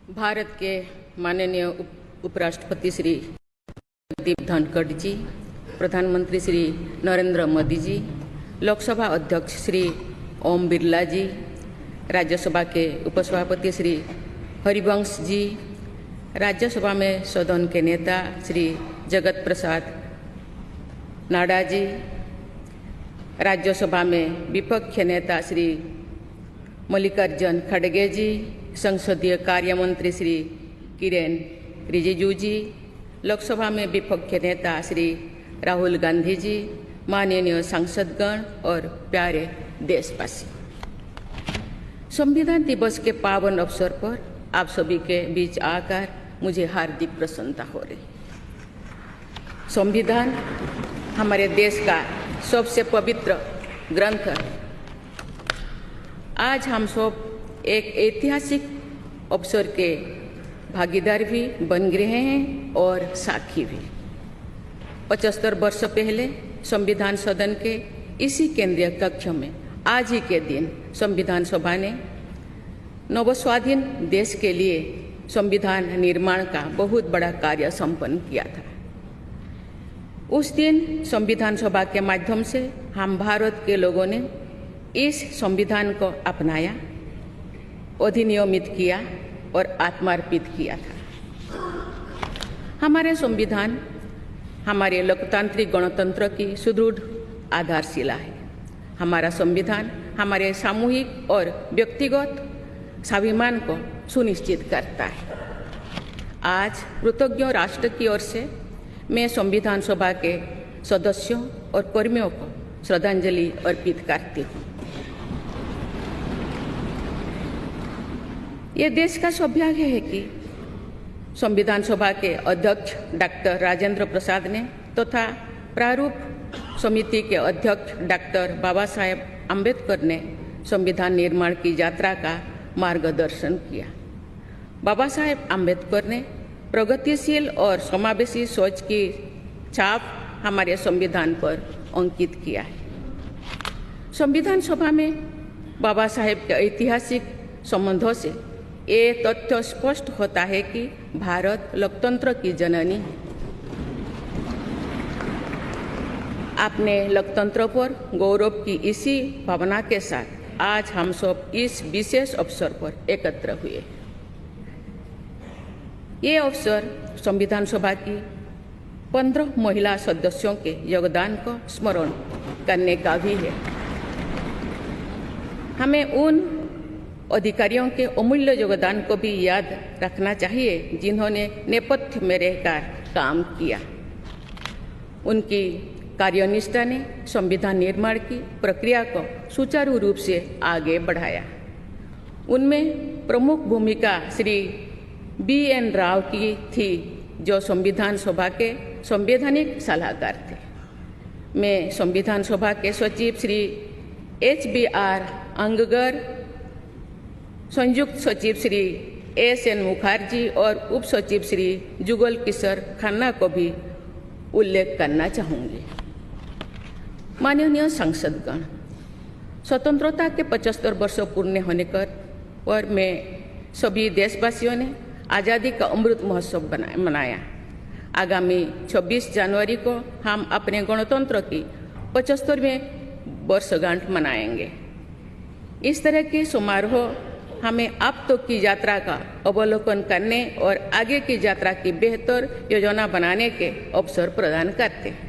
भारत के माननीय उपराष्ट्रपति श्री जगदीप धनखड़ जी, प्रधानमंत्री श्री नरेंद्र मोदी जी, लोकसभा अध्यक्ष श्री ओम बिरला जी, राज्यसभा के उपसभापति श्री हरिवंश जी, राज्यसभा में सदन के नेता श्री जगत प्रसाद नाडा जी, राज्यसभा में विपक्ष नेता श्री मल्लिकार्जुन खड़गे जी, संसदीय कार्य मंत्री श्री किरेन रिजिजू जी, लोकसभा में विपक्ष नेता श्री राहुल गांधी जी, माननीय सांसदगण और प्यारे देशवासी, संविधान दिवस के पावन अवसर पर आप सभी के बीच आकर मुझे हार्दिक प्रसन्नता हो रही। संविधान हमारे देश का सबसे पवित्र ग्रंथ है। आज हम सब एक ऐतिहासिक अवसर के भागीदार भी बन गए हैं और साक्षी भी। 75 वर्ष पहले संविधान सदन के इसी केंद्रीय कक्ष में आज ही के दिन संविधान सभा ने नवस्वाधीन देश के लिए संविधान निर्माण का बहुत बड़ा कार्य संपन्न किया था। उस दिन संविधान सभा के माध्यम से हम भारत के लोगों ने इस संविधान को अपनाया, अधिनियमित किया और आत्मार्पित किया था। हमारे संविधान हमारे लोकतांत्रिक गणतंत्र की सुदृढ़ आधारशिला है। हमारा संविधान हमारे सामूहिक और व्यक्तिगत स्वाभिमान को सुनिश्चित करता है। आज कृतज्ञ राष्ट्र की ओर से मैं संविधान सभा के सदस्यों और कर्मियों को श्रद्धांजलि अर्पित करती हूँ। ये देश का सौभाग्य है कि संविधान सभा के अध्यक्ष डॉक्टर राजेंद्र प्रसाद ने तथा प्रारूप समिति के अध्यक्ष डॉक्टर बाबा साहेब अम्बेडकर ने संविधान निर्माण की यात्रा का मार्गदर्शन किया। बाबा साहेब अम्बेडकर ने प्रगतिशील और समावेशी सोच की छाप हमारे संविधान पर अंकित किया है। संविधान सभा में बाबा साहेब के ऐतिहासिक संबंधों से ये तथ्य स्पष्ट होता है कि भारत लोकतंत्र की जननी है। अपने लोकतंत्र पर गौरव की इसी भावना के साथ आज हम सब इस विशेष अवसर पर एकत्र हुए। ये अवसर संविधान सभा की 15 महिला सदस्यों के योगदान को स्मरण करने का भी है। हमें उन अधिकारियों के अमूल्य योगदान को भी याद रखना चाहिए जिन्होंने नेपथ्य में रहकर काम किया। उनकी कार्यनिष्ठा ने संविधान निर्माण की प्रक्रिया को सुचारू रूप से आगे बढ़ाया। उनमें प्रमुख भूमिका श्री BN राव की थी, जो संविधान सभा के संवैधानिक सलाहकार थे। मैं संविधान सभा के सचिव श्री HBR अंगगर, संयुक्त सचिव श्री SN मुखर्जी और उप सचिव श्री जुगल किशोर खन्ना को भी उल्लेख करना चाहूँगी। माननीय सांसदगण, स्वतंत्रता के 75 वर्ष पूर्ण होने पर मैं सभी देशवासियों ने आज़ादी का अमृत महोत्सव मनाया। आगामी 26 जनवरी को हम अपने गणतंत्र की 75वें वर्षगांठ मनाएंगे। इस तरह के समारोह हमें अब तक की यात्रा का अवलोकन करने और आगे की यात्रा की बेहतर योजना बनाने के अवसर प्रदान करते हैं।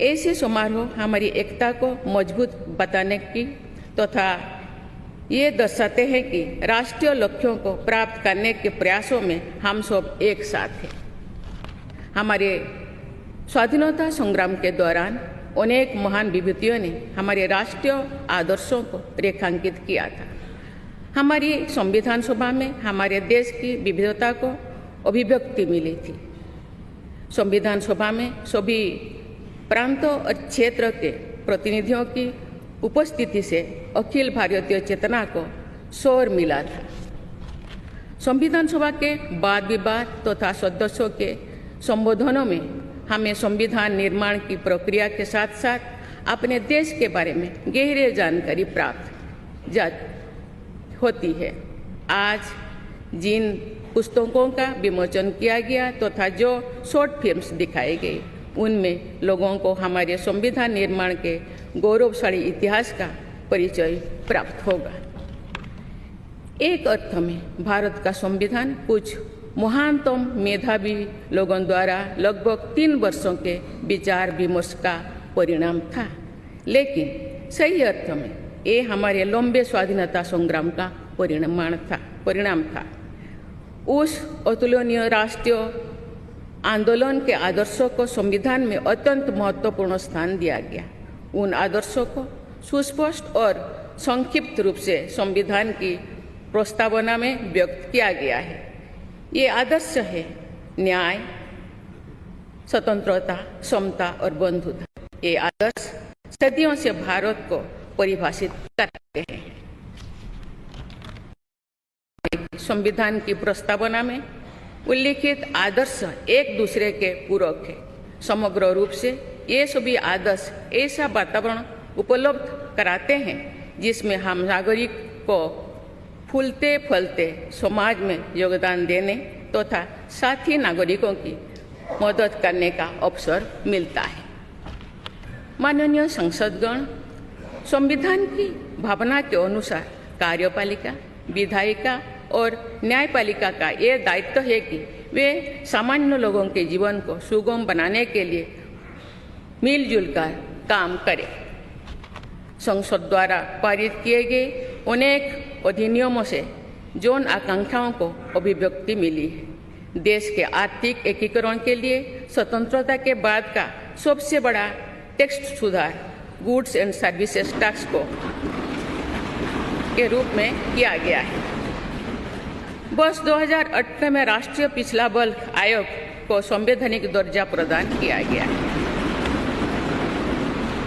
ऐसे समारोह हमारी एकता को मजबूत बताने की तथा ये दर्शाते हैं कि राष्ट्रीय लक्ष्यों को प्राप्त करने के प्रयासों में हम सब एक साथ हैं। हमारे स्वाधीनता संग्राम के दौरान अनेक महान विभूतियों ने हमारे राष्ट्रीय आदर्शों को रेखांकित किया था। हमारी संविधान सभा में हमारे देश की विविधता को अभिव्यक्ति मिली थी। संविधान सभा में सभी प्रांतों और क्षेत्र के प्रतिनिधियों की उपस्थिति से अखिल भारतीय चेतना को शोर मिला था। संविधान सभा के वाद विवाद तथा सदस्यों के संबोधनों में हमें संविधान निर्माण की प्रक्रिया के साथ साथ अपने देश के बारे में गहरी जानकारी प्राप्त होती है। आज जिन पुस्तकों का विमोचन किया गया तथा जो शॉर्ट फिल्म्स दिखाई गई उनमें लोगों को हमारे संविधान निर्माण के गौरवशाली इतिहास का परिचय प्राप्त होगा। एक अर्थ में भारत का संविधान कुछ महानतम मेधावी लोगों द्वारा लगभग 3 वर्षों के विचार विमर्श का परिणाम था, लेकिन सही अर्थ में ये हमारे लंबे स्वाधीनता संग्राम का परिणाम था। उस अतुलनीय राष्ट्रीय आंदोलन के आदर्शों को संविधान में अत्यंत महत्वपूर्ण स्थान दिया गया। उन आदर्शों को सुस्पष्ट और संक्षिप्त रूप से संविधान की प्रस्तावना में व्यक्त किया गया है। ये आदर्श है न्याय, स्वतंत्रता, समता और बंधुता। ये आदर्श सदियों से भारत को परिभाषित करते हैं। संविधान की प्रस्तावना में उल्लिखित आदर्श एक दूसरे के पूरक है। समग्र रूप से ये सभी आदर्श ऐसा वातावरण उपलब्ध कराते हैं जिसमें हम नागरिक को फूलते फलते समाज में योगदान देने तथा साथी नागरिकों की मदद करने का अवसर मिलता है। माननीय संसदगण, संविधान की भावना के अनुसार कार्यपालिका, विधायिका और न्यायपालिका का ये दायित्व है कि वे सामान्य लोगों के जीवन को सुगम बनाने के लिए मिलजुल कर काम करें। संसद द्वारा पारित किए गए अनेक अधिनियमों से जौन आकांक्षाओं को अभिव्यक्ति मिली है। देश के आर्थिक एकीकरण के लिए स्वतंत्रता के बाद का सबसे बड़ा टैक्स सुधार गुड्स एंड सर्विसेज टैक्स को के रूप में किया गया है। वर्ष 2018 में राष्ट्रीय पिछड़ा बल्क आयोग को संवैधानिक दर्जा प्रदान किया गया है।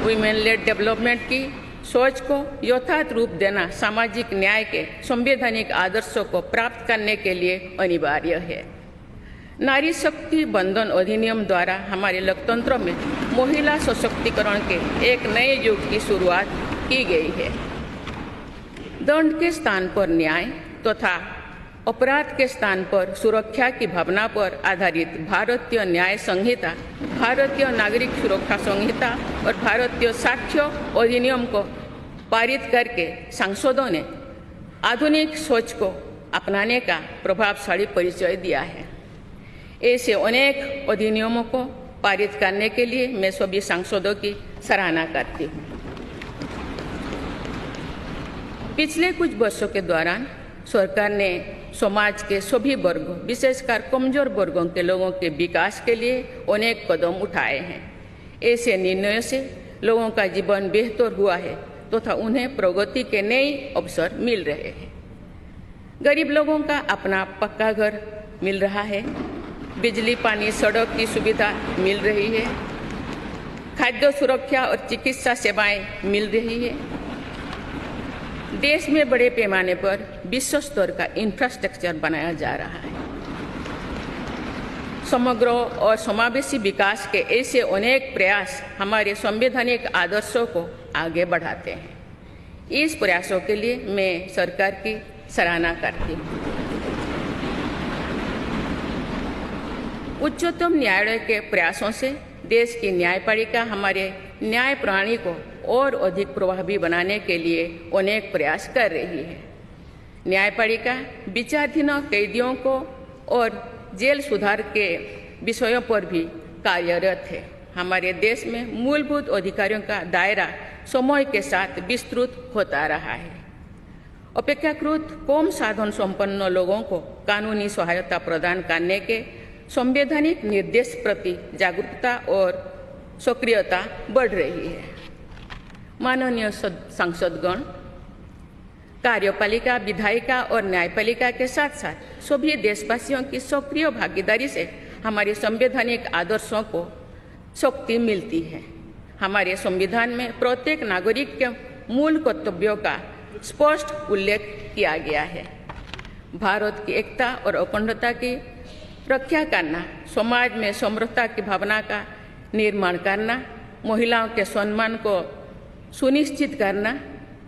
वुमेन लेड डेवलपमेंट की सोच को यथार्थ रूप देना सामाजिक न्याय के संवैधानिक आदर्शों को प्राप्त करने के लिए अनिवार्य है। नारी शक्ति बंधन अधिनियम द्वारा हमारे लोकतंत्र में महिला सशक्तिकरण के एक नए युग की शुरुआत की गई है। दंड के स्थान पर न्याय तथा अपराध के स्थान पर सुरक्षा की भावना पर आधारित भारतीय न्याय संहिता, भारतीय नागरिक सुरक्षा संहिता और भारतीय साक्ष्य अधिनियम को पारित करके सांसदों ने आधुनिक सोच को अपनाने का प्रभावशाली परिचय दिया है। ऐसे अनेक अधिनियमों को पारित करने के लिए मैं सभी सांसदों की सराहना करती हूँ। पिछले कुछ वर्षों के दौरान सरकार ने समाज के सभी वर्गों, विशेषकर कमजोर वर्गों के लोगों के विकास के लिए अनेक कदम उठाए हैं। ऐसे निर्णयों से लोगों का जीवन बेहतर हुआ है तथा उन्हें प्रगति के नए अवसर मिल रहे हैं। गरीब लोगों का अपना पक्का घर मिल रहा है, बिजली, पानी, सड़क की सुविधा मिल रही है, खाद्य सुरक्षा और चिकित्सा सेवाएं मिल रही है। देश में बड़े पैमाने पर विश्व स्तर का इंफ्रास्ट्रक्चर बनाया जा रहा है। समग्र और समावेशी विकास के ऐसे अनेक प्रयास हमारे संवैधानिक आदर्शों को आगे बढ़ाते हैं। इस प्रयासों के लिए मैं सरकार की सराहना करती हूँ। उच्चतम न्यायालय के प्रयासों से देश की न्यायपालिका हमारे न्याय प्रणाली को और अधिक प्रभावी बनाने के लिए अनेक प्रयास कर रही है। न्यायपालिका विचाराधीन कैदियों को और जेल सुधार के विषयों पर भी कार्यरत है। हमारे देश में मूलभूत अधिकारों का दायरा समय के साथ विस्तृत होता रहा है। अपेक्षाकृत कम साधन संपन्न लोगों को कानूनी सहायता प्रदान करने के संवैधानिक निर्देश प्रति जागरूकता और सक्रियता बढ़ रही है। माननीय सांसदगण, कार्यपालिका, विधायिका और न्यायपालिका के साथ साथ सभी देशवासियों की सक्रिय भागीदारी से हमारे संवैधानिक आदर्शों को शक्ति मिलती है। हमारे संविधान में प्रत्येक नागरिक के मूल कर्तव्यों का स्पष्ट उल्लेख किया गया है। भारत की एकता और अखंडता की रक्षा करना, समाज में समृद्धता की भावना का निर्माण करना, महिलाओं के सम्मान को सुनिश्चित करना,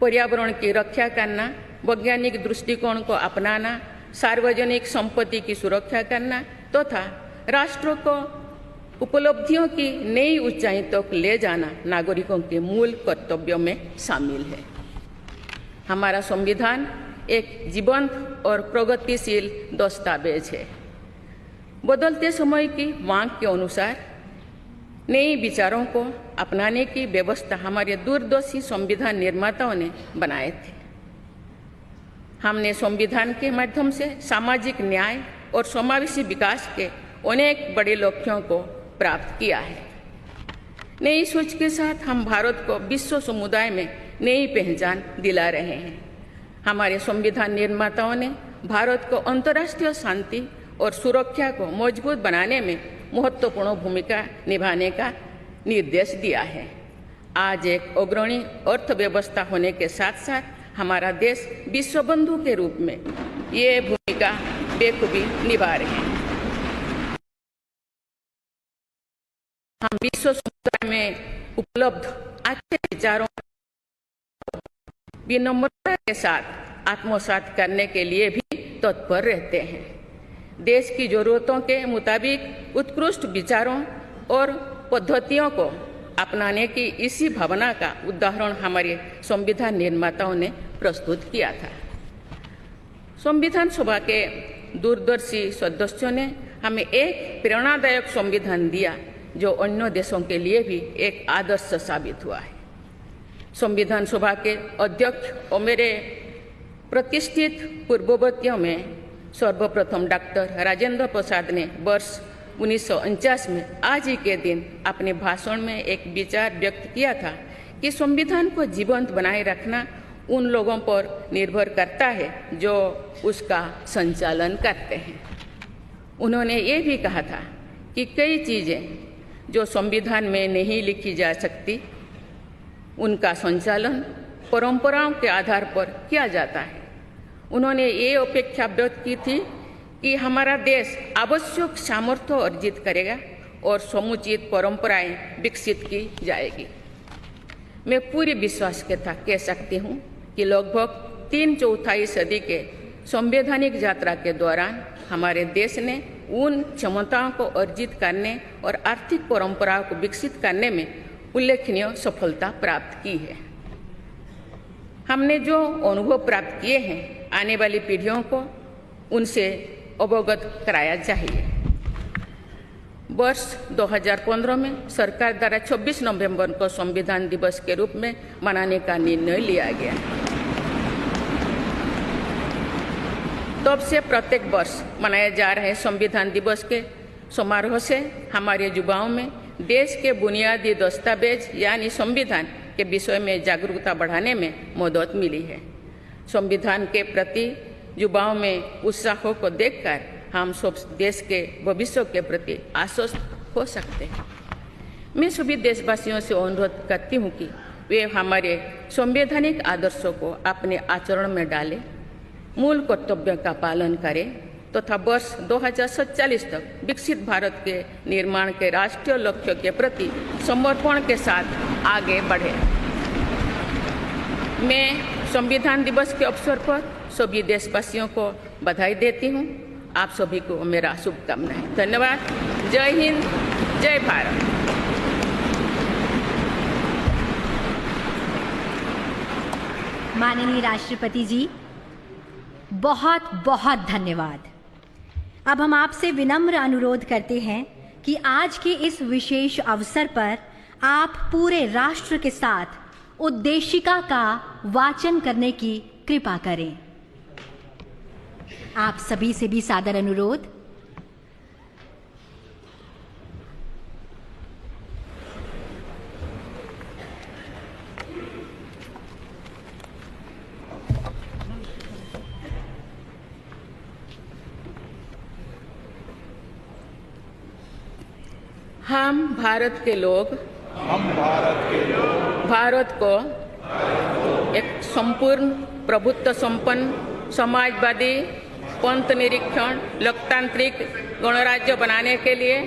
पर्यावरण की रक्षा करना, वैज्ञानिक दृष्टिकोण को अपनाना, सार्वजनिक संपत्ति की सुरक्षा करना तथा राष्ट्र को उपलब्धियों की नई ऊंचाई तक ले जाना नागरिकों के मूल कर्तव्यों में शामिल है। हमारा संविधान एक जीवंत और प्रगतिशील दस्तावेज है। बदलते समय की मांग के अनुसार नए विचारों को अपनाने की व्यवस्था हमारे दूरदर्शी संविधान निर्माताओं ने बनाए थे। हमने संविधान के माध्यम से सामाजिक न्याय और समावेशी विकास के अनेक बड़े लक्ष्यों को प्राप्त किया है। नई सोच के साथ हम भारत को विश्व समुदाय में नई पहचान दिला रहे हैं। हमारे संविधान निर्माताओं ने भारत को अंतर्राष्ट्रीय शांति और सुरक्षा को मजबूत बनाने में महत्वपूर्ण भूमिका निभाने का निर्देश दिया है। आज एक अग्रणी अर्थव्यवस्था होने के साथ साथ हमारा देश विश्व बंधु के रूप में ये भूमिका बेखूबी निभा रहे हैं। हम विश्व समुदाय में उपलब्ध अच्छे विचारों विनम्रता के साथ आत्मसात करने के लिए भी तत्पर रहते हैं। देश की जरूरतों के मुताबिक उत्कृष्ट विचारों और पद्धतियों को अपनाने की इसी भावना का उदाहरण हमारे संविधान निर्माताओं ने प्रस्तुत किया था। संविधान सभा के दूरदर्शी सदस्यों ने हमें एक प्रेरणादायक संविधान दिया जो अन्य देशों के लिए भी एक आदर्श साबित हुआ है। संविधान सभा के अध्यक्ष और मेरे प्रतिष्ठित पूर्ववर्तियों में सर्वप्रथम डॉक्टर राजेंद्र प्रसाद ने वर्ष 1949 में आज ही के दिन अपने भाषण में एक विचार व्यक्त किया था कि संविधान को जीवंत बनाए रखना उन लोगों पर निर्भर करता है जो उसका संचालन करते हैं। उन्होंने ये भी कहा था कि कई चीज़ें जो संविधान में नहीं लिखी जा सकती उनका संचालन परंपराओं के आधार पर किया जाता है। उन्होंने ये अपेक्षा व्यक्त की थी कि हमारा देश आवश्यक सामर्थ्य अर्जित करेगा और समुचित परंपराएं विकसित की जाएगी। मैं पूरी विश्वास के साथ कह सकती हूँ कि लगभग 3/4 सदी के संवैधानिक यात्रा के दौरान हमारे देश ने उन क्षमताओं को अर्जित करने और आर्थिक परंपराओं को विकसित करने में उल्लेखनीय सफलता प्राप्त की है। हमने जो अनुभव प्राप्त किए हैं आने वाली पीढ़ियों को उनसे अवगत कराया चाहिए। वर्ष 2015 में सरकार द्वारा 26 नवंबर को संविधान दिवस के रूप में मनाने का निर्णय लिया गया। तब से प्रत्येक वर्ष मनाए जा रहे संविधान दिवस के समारोह से हमारे युवाओं में देश के बुनियादी दस्तावेज यानी संविधान के विषय में जागरूकता बढ़ाने में मदद मिली है। संविधान के प्रति युवाओं में उत्साह को देखकर हम सब देश के भविष्य के प्रति आश्वस्त हो सकते हैं। मैं सभी देशवासियों से अनुरोध करती हूँ कि वे हमारे संवैधानिक आदर्शों को अपने आचरण में डालें, मूल कर्तव्यों का पालन करें तथा वर्ष 2047 तक विकसित भारत के निर्माण के राष्ट्रीय लक्ष्य के प्रति समर्पण के साथ आगे बढ़ें। मैं संविधान दिवस के अवसर पर सभी देशवासियों को बधाई देती हूँ। आप सभी को मेरा शुभकामनाएं। धन्यवाद। जय हिंद, जय भारत। माननीय राष्ट्रपति जी, बहुत बहुत धन्यवाद। अब हम आपसे विनम्र अनुरोध करते हैं कि आज के इस विशेष अवसर पर आप पूरे राष्ट्र के साथ उद्देशिका का वाचन करने की कृपा करें। आप सभी से भी सादर अनुरोध। हम भारत के लोग भारत को एक संपूर्ण प्रभुत्व संपन्न समाजवादी पंथ निरीक्षण लोकतांत्रिक गणराज्य बनाने के लिए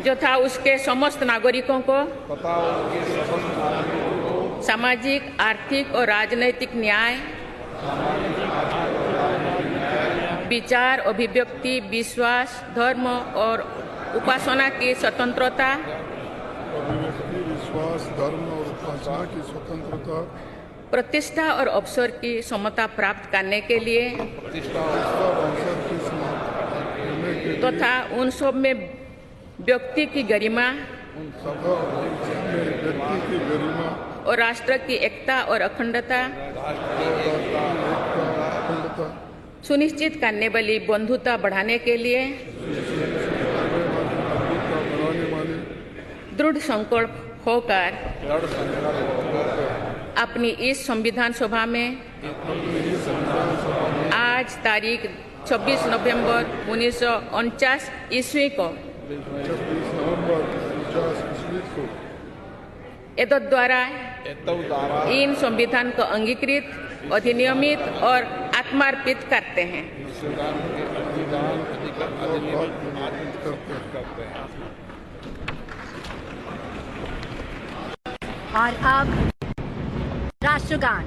तथा उसके समस्त नागरिकों को सामाजिक, आर्थिक और राजनैतिक न्याय, विचार, अभिव्यक्ति, विश्वास, धर्म और उपासना की स्वतंत्रता, अभिव्यक्ति, विश्वास, धर्म और उपासना की स्वतंत्रता, प्रतिष्ठा और अवसर की समता प्राप्त करने के लिए प्रतिष्ठा और अवसर की समाप्त करने के लिए तथा उन सब में व्यक्ति की गरिमा उन सब में व्यक्ति की गरिमा और राष्ट्र की एकता और अखंडता अखंडता सुनिश्चित करने वाली बंधुता बढ़ाने के लिए बढ़ाने वाली दृढ़ संकल्प होकर अपनी इस संविधान सभा में आज तारीख 26 नवंबर 1949 ईस्वी को 26 नवंबर 1949 ईस्वी को एतद द्वारा इन संविधान को अंगीकृत, अधिनियमित और आत्मार्पित करते हैं। और अब राष्ट्रगान।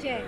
जय।